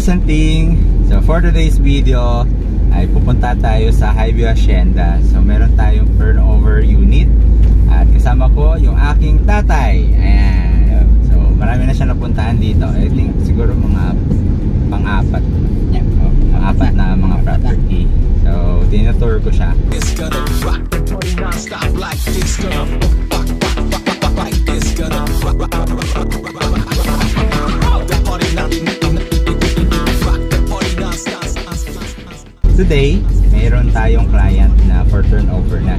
Santing! So for today's video ay pupunta tayo sa Highview Hacienda. So meron tayong turnover unit at kasama ko yung aking tatay. Ayan. So marami na siya napuntahan dito. I think siguro mga pang-apat. Yeah. Pang-apat na mga property. So tinatour ko siya. It's gonna rock the party non-stop like this. Gonna rock like this. Gonna rock the party non-stop. Today, mayroon tayong client na for turnover na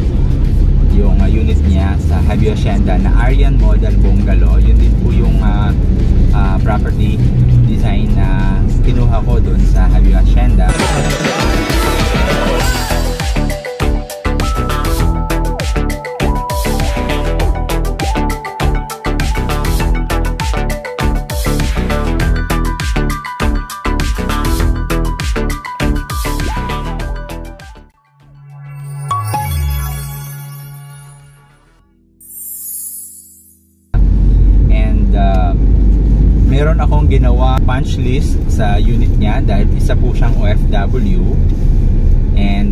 yung unit niya sa Highview Hacienda na Aryan Model Bungalow. Yun din po yung property design na kinuha ko dun sa Highview Hacienda. Meron akong ginawa punch list sa unit niya dahil isa po siyang OFW and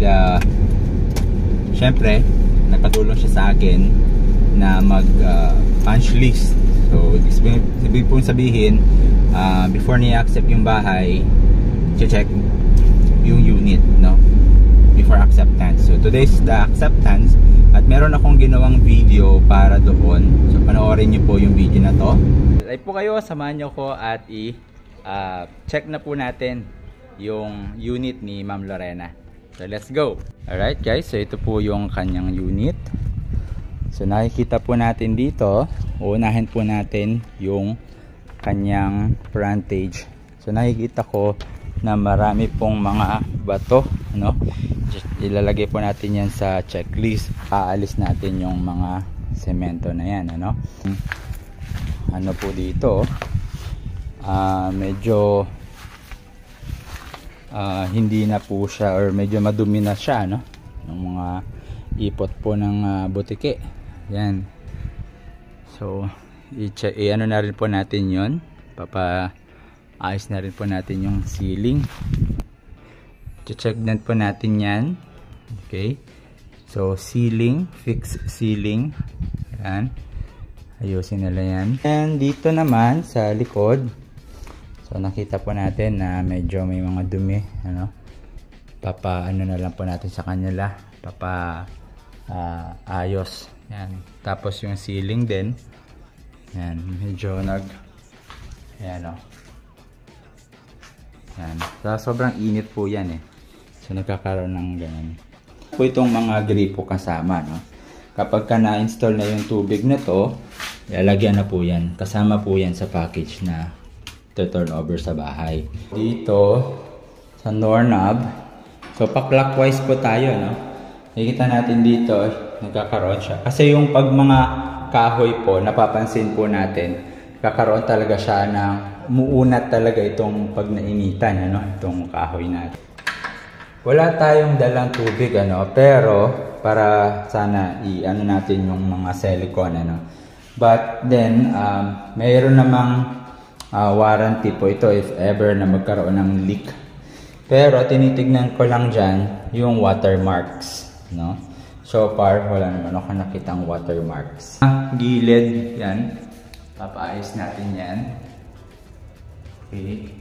syempre nagpatulong siya sa akin na mag punch list. So ibig pong sabihin before niya accept yung bahay, check yung unit, no, before acceptance. So today's the acceptance at meron akong ginawang video para doon. So panoorin niyo po yung video na to. Ay po kayo, samahan nyo ko at check na po natin yung unit ni Ma'am Lorena. So let's go. Alright guys, so ito po yung kanyang unit. So nakikita po natin dito, uunahin po natin yung kanyang frontage. So nakikita ko na marami pong mga bato, no? Ilalagay po natin yan sa checklist. Aalis natin yung mga semento na yan, ano? Ano po dito, medyo hindi na po siya or medyo madumi na siya, no? Yung mga ipot po ng butike. Yan. So ano na rin po natin yon, ayos na rin po natin yung ceiling. Check din po natin yan. Okay, so ceiling, fixed ceiling. Yan, ayusin nila yan. And dito naman sa likod, so nakita po natin na medyo may mga dumi, ano, ano na lang po natin sa kanila, ayos. Yan. Tapos yung ceiling din, yan, medyo ayan, o. Yan. So, sobrang init po yan, eh. So nagkakaroon ng ganun po itong mga gripo kasama, no. Kapag ka na-install na yung tubig na to, lalagyan na po yan. Kasama po yan sa package na turnover sa bahay. Dito, sa doorknob, so pa-clockwise po tayo, no? Nakikita natin dito, nagkakaroon siya. Kasi yung pag mga kahoy po, napapansin po natin, nagkakaroon talaga siya ng muunat talaga itong pag nainitan, ano? Itong kahoy natin. Wala tayong dalang tubig, ano? Pero para sana i-ano natin yung mga silicone, ano. But then mayroon namang warranty po ito if ever na magkaroon ng leak. Pero tinitignan ko lang diyan yung watermarks, no. So far wala naman ako nakitang watermarks. Gilid yan, papaayos natin yan. Okay,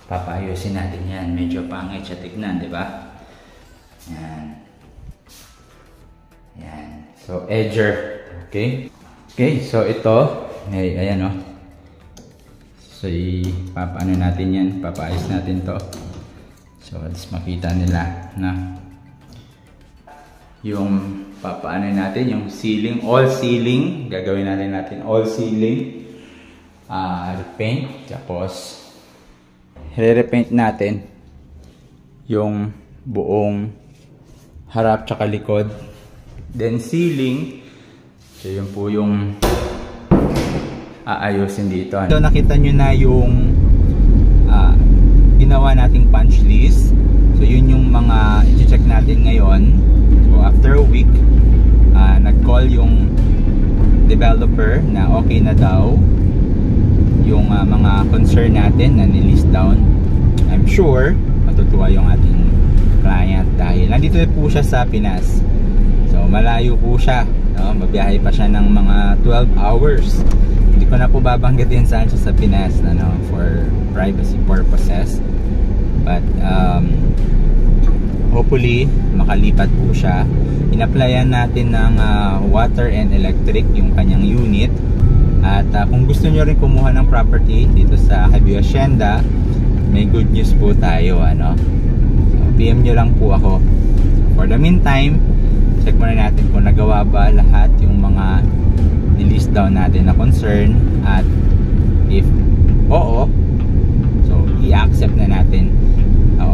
papaayusin natin yan. Medyo pangit siya tignan, di ba? Yan. Yan. So, edger. Okay? Okay, so ito. Ayan, o. So, papaano natin yan. Papaayos natin to. So, at least makita nila na yung papaano natin, yung ceiling, all ceiling. Gagawin natin all ceiling. Repaint. Tapos, re-repaint natin yung buong harap tsaka likod. Then ceiling, so yun po yung aayusin dito. So nakita nyo na yung ginawa nating punch list. So yun yung mga i-check natin ngayon. So after a week, nag-call yung developer na okay na daw yung mga concern natin na nilist down. I'm sure matutuwa yung ating client dahil nandito po siya sa Pinas. So malayo po siya, no? Mabiyahe pa siya ng mga 12 hours. Hindi ko na po babanggitin saan siya sa Pinas, ano, for privacy purposes. But hopefully makalipat po siya. In-applyan natin ng water and electric yung kanyang unit. At kung gusto nyo rin kumuha ng property dito sa Highview Hacienda, may good news po tayo, ano. So, PM nyo lang po ako. For the meantime, check muna natin kung nagawa ba lahat yung mga nilist down natin na concern. At if oo, so i-accept na natin,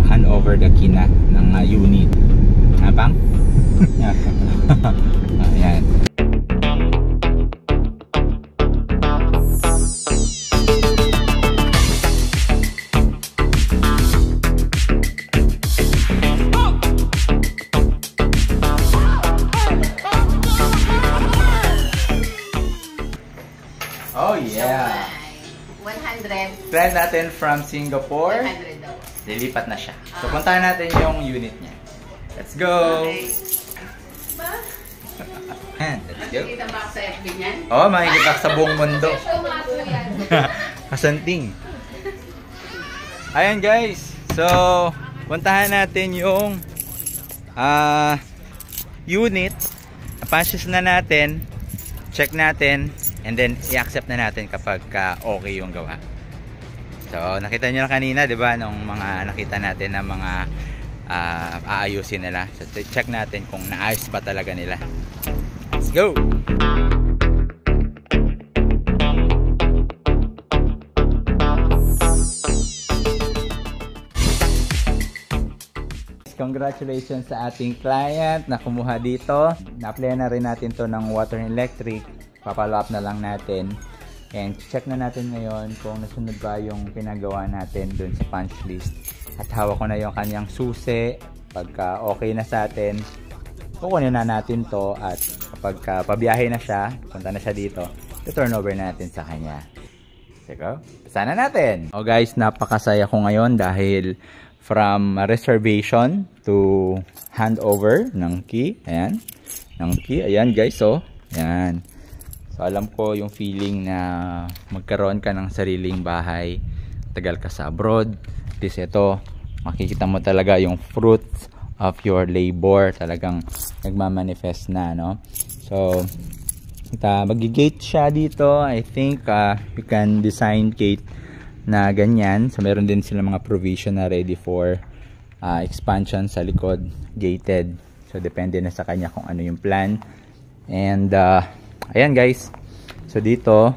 hand over the key na ng unit. Pang? Ayan. Oh yeah. 100. Plan natin from Singapore. 100 daw. Lilipat na siya. So puntahan natin yung unit niya. Let's go. Okay. Ba? Let's go. Nakikita ba sa FB niyan? Oh, makikita sa buong mundo. Kasanting. Ayan guys. So, puntahan natin yung unit. Apasis na natin. Check natin. And then, i-accept na natin kapag okay yung gawa. So, nakita nyo na kanina, di ba? Nung mga nakita natin na mga aayusin nila. So, check natin kung naayos ba talaga nila. Let's go! Congratulations sa ating client na kumuha dito. Na-applyan na rin natin to ng water and electric. Papalo up na lang natin. And check na natin ngayon kung nasunod ba yung pinagawa natin dun sa punch list. At hawak ko na yung kanyang susi. Pagka okay na sa atin, kukunin na natin to. At kapag pabiyahe na siya, punta na siya dito, i-turn over natin sa kanya. Sige, sana natin! O guys, napakasaya ko ngayon dahil from reservation to handover ng key. Ayan. Ng key. Ayan guys, oh. Ayan. So, alam ko yung feeling na magkaroon ka ng sariling bahay, tagal ka sa abroad. At least ito, makikita mo talaga yung fruits of your labor. Talagang nagmamanifest na, no? So, mag-gate siya dito. I think you can design gate na ganyan. So, meron din sila mga provision na ready for expansion sa likod, gated. So, depende na sa kanya kung ano yung plan. And, ayan guys, so dito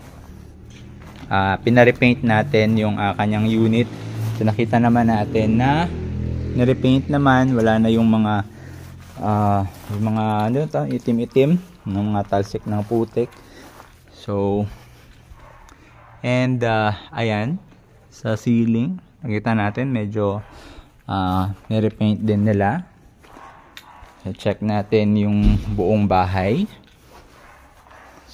pinarepaint natin yung kanyang unit. So nakita naman natin na nirepaint naman, wala na yung mga ano to, itim-itim ng mga talsik ng putik. So and ayan, sa ceiling nakita natin medyo nirepaint din nila. So check natin yung buong bahay.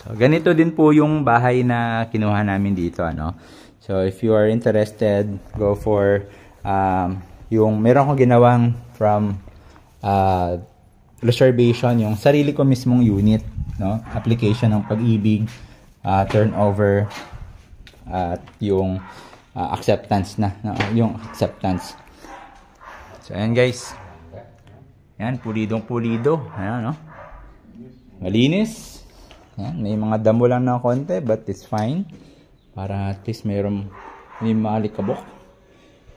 So, ganito din po yung bahay na kinuha namin dito, ano. So, if you are interested, go for yung meron akong ginawang from reservation, yung sarili ko mismong unit, no. Application ng Pag-ibig, turnover, at yung acceptance na, no? Yung acceptance. So, ayan guys. Ayan, pulidong-pulido. Ayan, no. Malinis. Yan, may mga damo lang na konti but it's fine para at least may malikabok.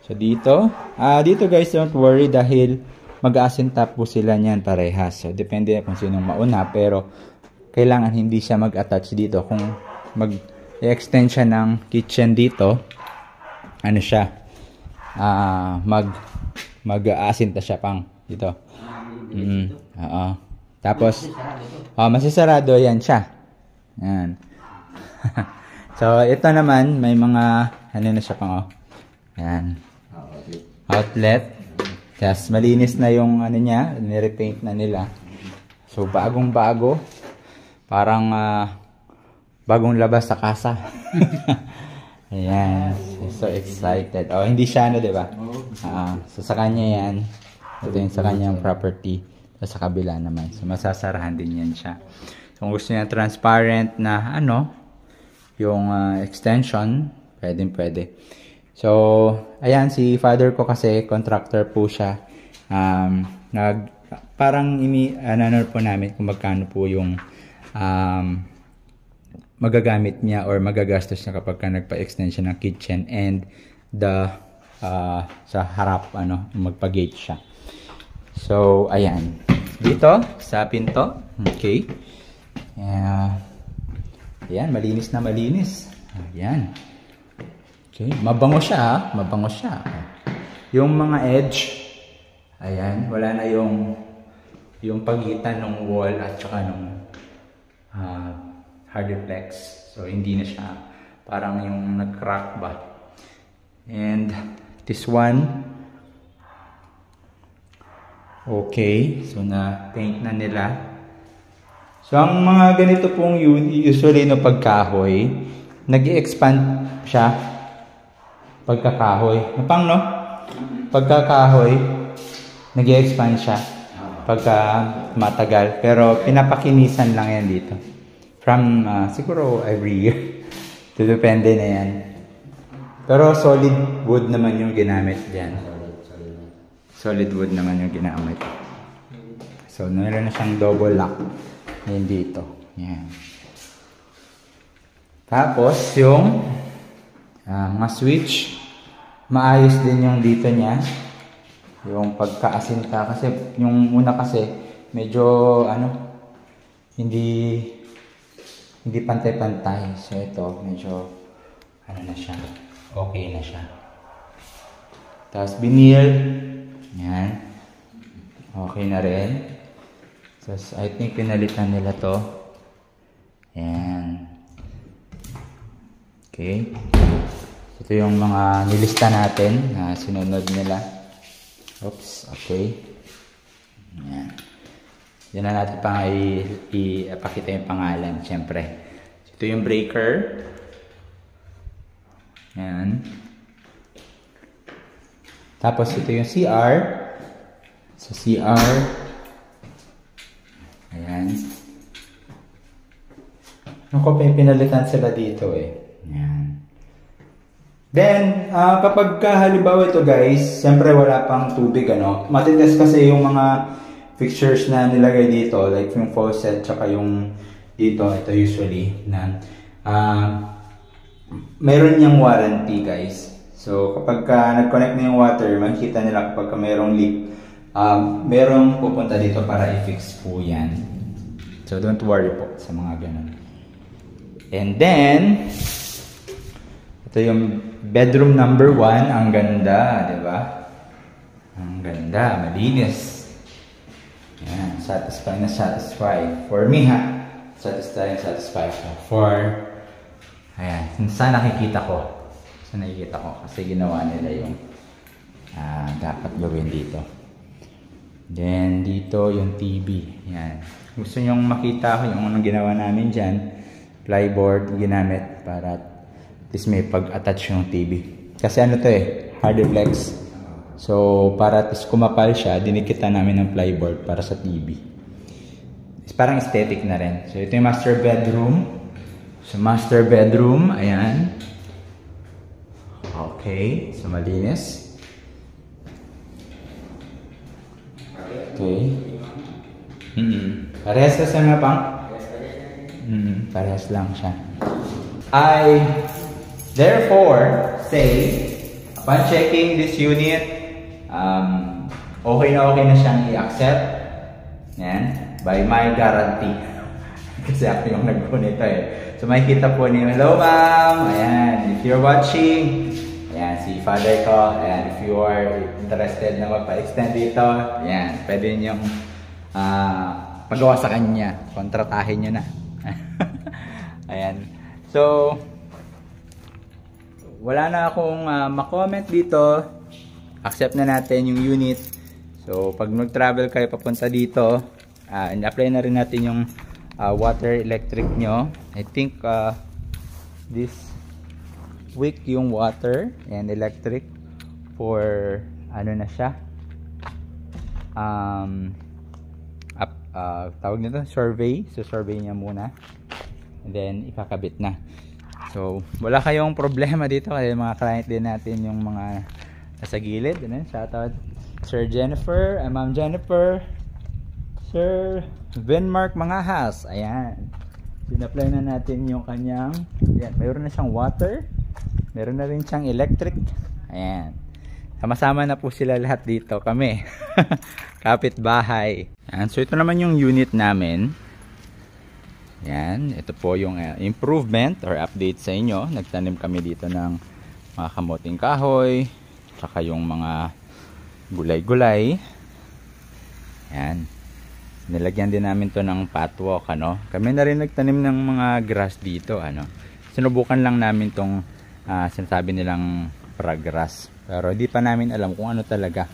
So dito guys, don't worry dahil mag-aasintap po sila niyan parehas. So depende kung sinong mauna, pero kailangan hindi siya mag-attach dito. Kung mag-extend siya ng kitchen dito, ano siya, mag-aasinta siya pang dito. Oo. Tapos, masasarado yan siya. Yan. So, ito naman, may mga, ano na siya pang, yan. Outlet. Yes, malinis na yung, ano niya, nirepaint na nila. So, bagong-bago. Parang, bagong labas sa kasa. Ayan. So excited. Oh, hindi siya ano, di ba? So sa kanya yan. Ito yung sa kanyang property. Sa kabila naman. So masasarahan din yan siya. So kung gusto niya transparent na ano, yung extension, pwede. So, ayan, si father ko kasi contractor po siya. Parang ano po namin kung magkano po yung magagamit niya or magagastos niya kapag ka nagpa-extension ng kitchen and the sa harap magpa-gate siya. So, ayan. Dito sa pinto. Okay. Ayan, malinis na malinis. Ayan. Okay, mabango siya, mabango siya. Yung mga edge, ayan, wala na yung pagitan ng wall at saka ng hardiplex. So, hindi na siya parang yung nag-crack ba. And this one, okay, so na-paint na nila. So, ang mga ganito pong usually no pagkahoy, nag-i-expand siya. Pagkakahoy. Napang, no? Pagkakahoy, nag-i-expand siya. Pagka matagal. Pero pinapakinisan lang yan dito. From, siguro every year. Depende na yan. Pero solid wood naman yung ginamit dyan. Solid wood naman yung ginamit. So, meron na siyang double lock. Yan dito. Yan. Tapos, yung mga switch, maayos din yung dito niya. Yung pagkaasinta. Kasi, yung una kasi, medyo, hindi pantay-pantay. So, ito, medyo, na siya. Okay na siya. Tapos, vinyl. Yan. Okay na rin. Tapos, I think, pinalitan nila to. Yan. Okay. Ito yung mga nilista natin na sinunod nila. Oops. Okay. Yan. Yan na natin pang ipakita yung pangalan, syempre. Ito yung breaker. Yan. Tapos ito yung CR. Sa CR. Ayan. Ako, pinalitan sila dito eh. Yan. Then, kapag halimbawa ito guys, siyempre wala pang tubig, matitest kasi yung mga fixtures na nilagay dito, like yung faucet, tsaka yung dito, ito usually, na meron niyang warranty guys. So, kapag nag-connect na yung water, makikita nila kapag mayroong leak, merong pupunta dito para i-fix po yan. So, don't worry po sa mga ganun. And then, ito yung bedroom number 1. Ang ganda, di ba? Ang ganda, malinis. Yan, satisfy na satisfy. For me ha, satisfy for, ayan, saan nakikita ko? Saan nakikita ko? Kasi ginawa nila yung dapat gawin dito. Then, dito yung TV. Yan. Gusto nyong makita ko yung ginawa namin dyan. Plyboard ginamit para at least may pag-attach yung TV. Kasi to hardiplex. So, para at least kumapal siya, dinikita namin ng plyboard para sa TV. It's parang aesthetic na rin. So, ito yung master bedroom. So, master bedroom, ayan. Okay. So, malinis. Okay. Parehas kasi nga pang? Parehas lang siya. I therefore say, upon checking this unit, okay na siyang i-accept. Yan. By my guarantee. Kasi ako yung nag-po nito So makikita po niyo, hello ma'am! Ayan, if you're watching, ayan, si father ko. Ayan, if you are interested na magpa-extend dito, ayan, pwede niyong magawa sa kanya. Kontratahin nyo na. Ayan. So, wala na akong ma-comment dito. Accept na natin yung unit. So, pag mag-travel kayo papunta dito, in-apply na rin natin yung water electric nyo. I think this week yung water and electric for ano na siya, tawag nito survey. So survey niya muna and then ikakabit na. So wala kayong problema dito kasi mga client din natin yung mga nasa gilid. Shoutout Sir Jennifer, Ma'am Jennifer, Sir Venmark Mangahas. Ayan, in-apply na natin yung kanyang, ayan, mayroon na siyang water, meron na rin siyang electric. Ayan, sama-sama na po sila lahat dito, kami kapitbahay. Ayan, so ito naman yung unit namin. Ayan, ito po yung improvement or update sa inyo. Nagtanim kami dito ng mga kamuting kahoy, saka yung mga gulay-gulay. Ayan, nilagyan din namin to ng patwalk, ano. Kami na rin nagtanim ng mga grass dito, ano. Sinubukan lang namin tong sinasabi nilang prague grass, pero di pa namin alam kung ano talaga,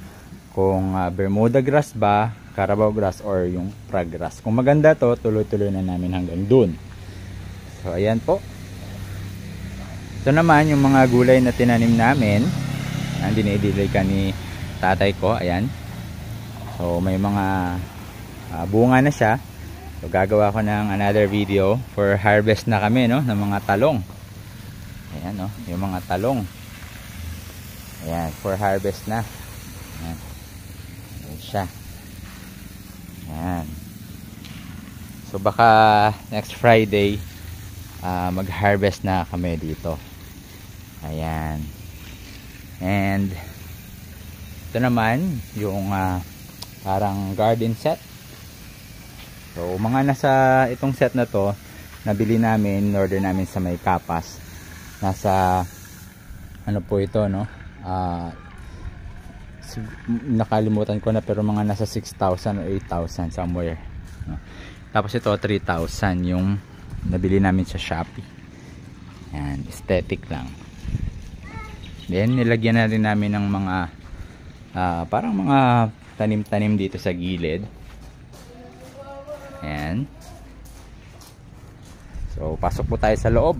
kung Bermuda grass ba, Carabao grass, or yung prague grass. Kung maganda to, tuloy-tuloy na namin hanggang dun. So ayan po, ito naman yung mga gulay na tinanim namin, ang dinidilay ka ni tatay ko. Ayan, so may mga bunga na siya. So gagawa ko ng another video for harvest na kami, no, ng mga talong. Ayan, no, yung mga talong. Ayan, for harvest na. Ayan, ayan siya. Ayan. So baka next Friday mag-harvest na kami dito. Ayan. And ito naman yung parang garden set. So mga nasa itong set na to, nabili namin, order namin sa may Kapas. Nasa ano po ito, no? Nakalimutan ko na, pero mga nasa 6,000 or 8,000 somewhere, no? Tapos ito 3,000 yung nabili namin sa Shopee. Ayan, aesthetic lang. Then nilagyan na rin namin ng mga parang mga tanim-tanim dito sa gilid. Ayan. So pasok po tayo sa loob.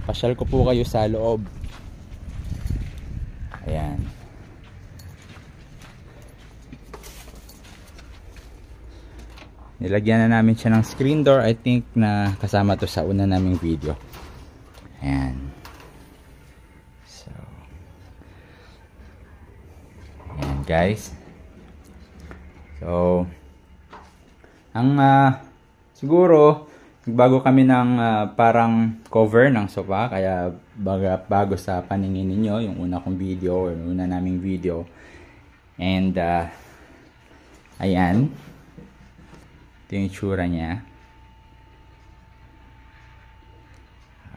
Pasyal ko po kayo sa loob. Ayan. Nilagyan na namin siya ng screen door. I think na kasama to sa una naming video. Ayan. So ayan guys. So ang siguro bago kami ng parang cover ng sofa, kaya bago sa paningin ninyo yung una kong video or una naming video. And ayan, ito yung itsura niya.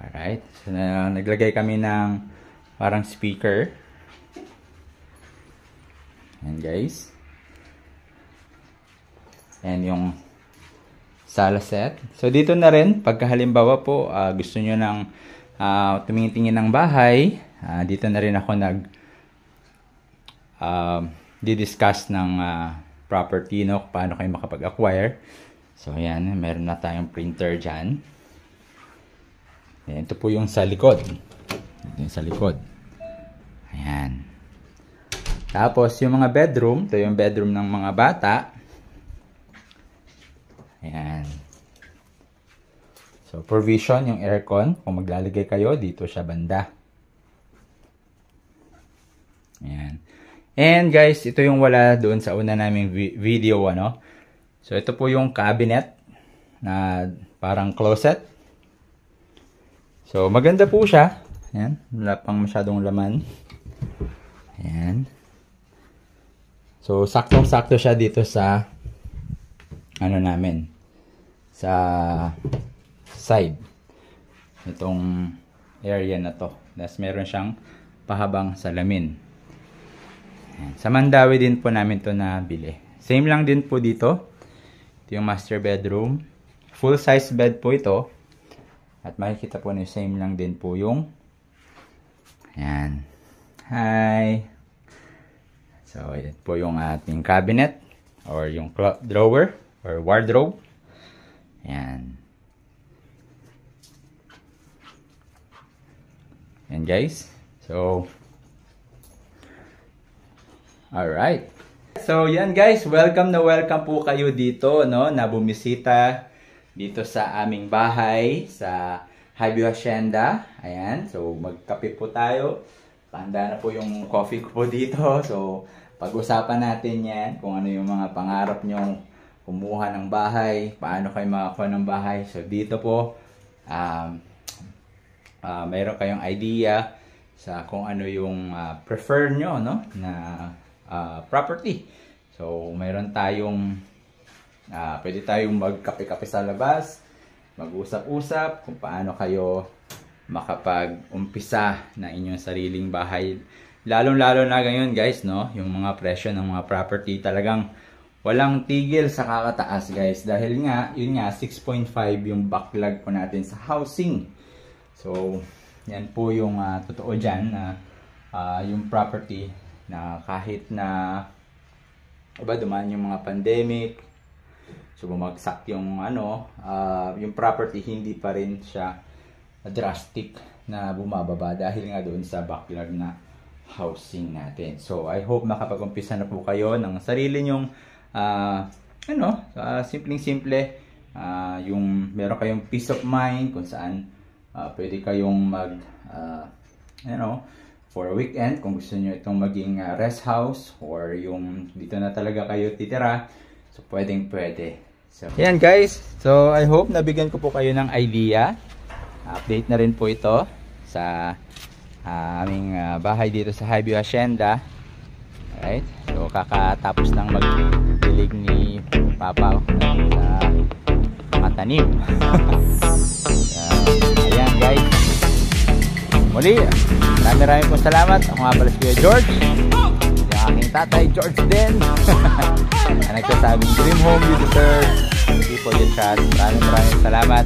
Alright, so naglagay kami ng parang speaker. Ayan guys. Ayan yung sala set. So dito na rin, pagka halimbawa po gusto nyo ng tumingin-tingin ng bahay, dito na rin ako di-discuss ng property, no, paano kayo makapag-acquire. So ayan, meron na tayong printer dyan. Ayan, ito po yung sa likod. Ito yung sa likod. Ayan. Tapos yung mga bedroom, ito yung bedroom ng mga bata. Ayan. So provision, yung aircon, kung maglalagay kayo, dito siya banda. Ayan. And guys, ito yung wala doon sa una naming video, ano. So ito po yung cabinet na parang closet. So maganda po siya. Ayan, wala pang masyadong laman. Ayan. So saktong-sakto siya dito sa ano namin, sa side itong area na to. Tapos meron siyang pahabang salamin. Ayan. Sa Mandawi din po namin to nabili. Same lang din po dito. Ito yung master bedroom. Full size bed po ito. At makikita po na same lang din po yung ayan. Hi! So ito po yung ating cabinet or yung drawer or wardrobe. Ayan. And Ayan guys. So, alright. So, yan guys. Welcome po kayo dito, no? Na bumisita dito sa aming bahay sa Highview Hacienda. Ayan. So, magkape po tayo. Handa na po yung coffee ko po dito. So, pag-usapan natin yan kung ano yung mga pangarap nyo kumuha ng bahay, paano kayo makakuha ng bahay. So, dito po, mayroon kayong idea sa kung ano yung prefer nyo, no? Na property. So, mayroon tayong pwede tayong magkape-kape sa labas, mag-usap-usap kung paano kayo makapag-umpisa na inyong sariling bahay. Lalong-lalo na ngayon guys, no? Yung mga presyo ng mga property talagang walang tigil sa kakataas guys. Dahil nga, yun nga, 6.5 yung backlog po natin sa housing. So, yan po yung totoo dyan na yung property na kahit na dumaan yung mga pandemic, so bumagsak yung yung property, hindi pa rin siya drastic na bumababa dahil nga doon sa backlog na housing natin. So I hope makapag-umpisa na po kayo ng sarili nyong simpleng-simple, yung meron kayong peace of mind kung saan pwede kayong for a weekend kung gusto niyo itong maging rest house or yung dito na talaga kayo titira. So pwede. So yan guys. So I hope nabigyan ko po kayo ng idea. Update na rin po ito sa aming bahay dito sa Highview Hacienda. Alright. So kakatapos ng magdilig ni Papa sa mga tanim. Ayan guys. Muli, maraming po salamat. Ako nga pala si Kuya George. Yung aking tatay, George din. Na nagsasabing dream home you deserve. People you trust. Maraming salamat.